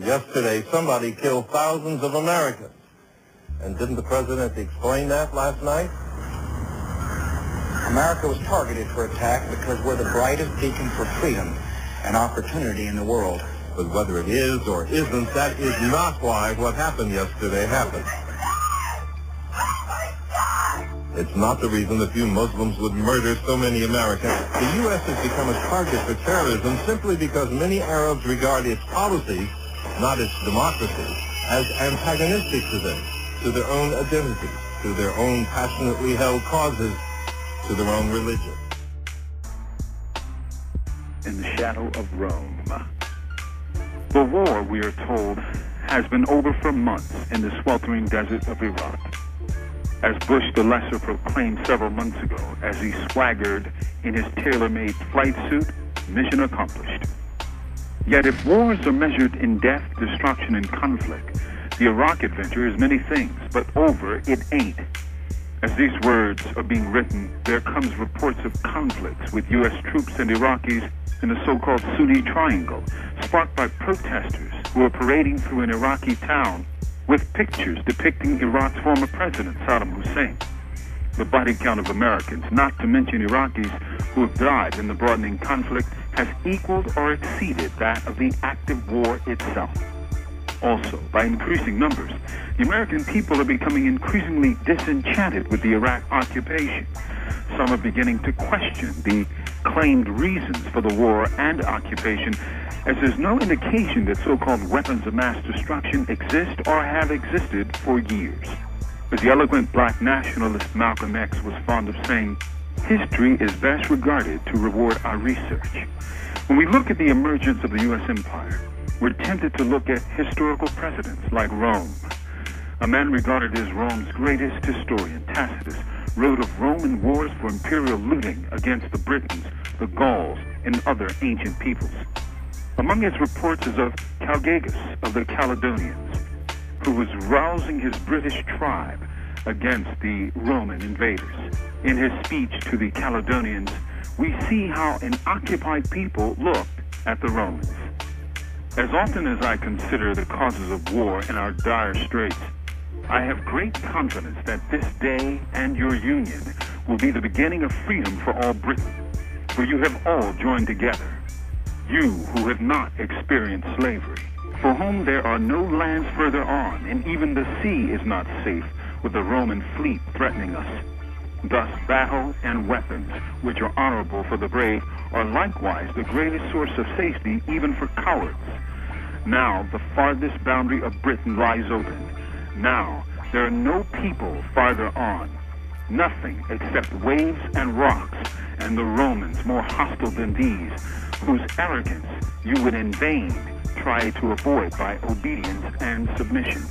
Yesterday, somebody killed thousands of Americans. And didn't the president explain that last night? America was targeted for attack because we're the brightest beacon for freedom and opportunity in the world. But whether it is or isn't, that is not why what happened yesterday happened. It's not the reason that few Muslims would murder so many Americans. The U.S. has become a target for terrorism simply because many Arabs regard its policies, not its democracy, as antagonistic to them, to their own identities, to their own passionately held causes, to their own religion. In the shadow of Rome. The war, we are told, has been over for months in the sweltering desert of Iraq. As Bush the Lesser proclaimed several months ago, as he swaggered in his tailor-made flight suit, mission accomplished. Yet if wars are measured in death, destruction, and conflict, the Iraq adventure is many things, but over it ain't. As these words are being written, there comes reports of conflicts with U.S. troops and Iraqis in the so-called Sunni Triangle, sparked by protesters who are parading through an Iraqi town with pictures depicting Iraq's former president, Saddam Hussein. The body count of Americans, not to mention Iraqis who have died in the broadening conflict, has equaled or exceeded that of the active war itself. Also, by increasing numbers, the American people are becoming increasingly disenchanted with the Iraq occupation. Some are beginning to question the claimed reasons for the war and occupation, as there's no indication that so-called weapons of mass destruction exist or have existed for years. As the eloquent black nationalist Malcolm X was fond of saying, history is best regarded to reward our research. When we look at the emergence of the U.S. empire, we're tempted to look at historical precedents like Rome. A man regarded as Rome's greatest historian, Tacitus, wrote of Roman wars for imperial looting against the Britons, the Gauls, and other ancient peoples. Among his reports is of Calgagus of the Caledonians, who was rousing his British tribe against the Roman invaders. In his speech to the Caledonians, we see how an occupied people looked at the Romans. As often as I consider the causes of war and our dire straits, I have great confidence that this day and your union will be the beginning of freedom for all Britain, for you have all joined together. You who have not experienced slavery, for whom there are no lands further on, and even the sea is not safe with the Roman fleet threatening us. Thus battle and weapons, which are honorable for the brave, are likewise the greatest source of safety even for cowards. Now the farthest boundary of Britain lies open. Now there are no people farther on, nothing except waves and rocks, and the Romans more hostile than these, whose arrogance you would in vain try to avoid by obedience and submission.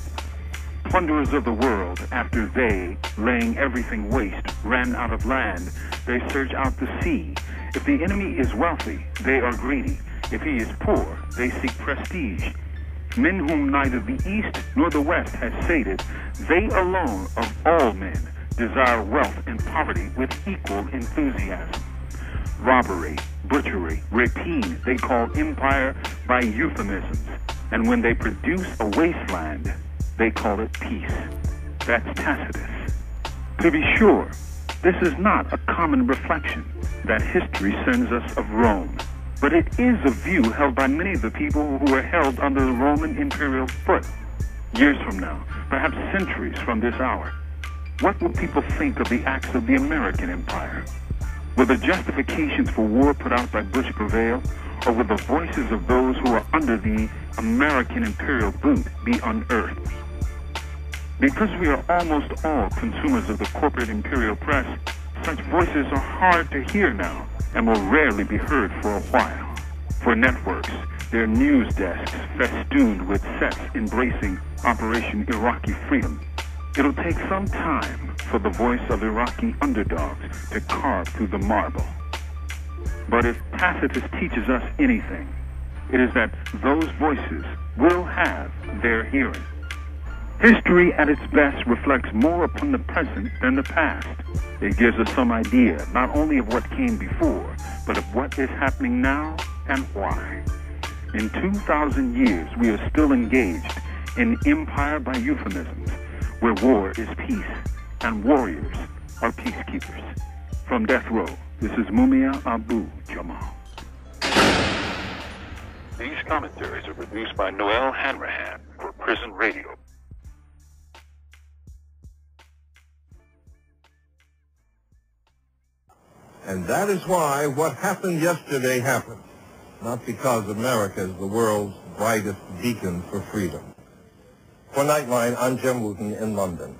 Plunderers of the world, after they, laying everything waste, ran out of land, they search out the sea. If the enemy is wealthy, they are greedy. If he is poor, they seek prestige. Men whom neither the East nor the West has sated, they alone of all men desire wealth and poverty with equal enthusiasm. Robbery, butchery, rapine, they call empire by euphemisms. And when they produce a wasteland, they call it peace. That's Tacitus. To be sure, this is not a common reflection that history sends us of Rome, but it is a view held by many of the people who were held under the Roman imperial foot. Years from now, perhaps centuries from this hour, what will people think of the acts of the American empire? Will the justifications for war put out by Bush prevail, or will the voices of those who are under the American imperial boot be unearthed? Because we are almost all consumers of the corporate imperial press, such voices are hard to hear now and will rarely be heard for a while. For networks, their news desks festooned with sets embracing Operation Iraqi Freedom. It'll take some time for the voice of Iraqi underdogs to carve through the marble. But if Tacitus teaches us anything, it is that those voices will have their hearing. History at its best reflects more upon the present than the past. It gives us some idea not only of what came before, but of what is happening now and why. In 2,000 years, we are still engaged in empire by euphemisms, where war is peace and warriors are peacekeepers. From death row, this is Mumia Abu-Jamal. These commentaries are produced by Noel Hanrahan for Prison Radio. And that is why what happened yesterday happened, not because America is the world's brightest beacon for freedom. For Nightline, I'm Jim Wooten in London.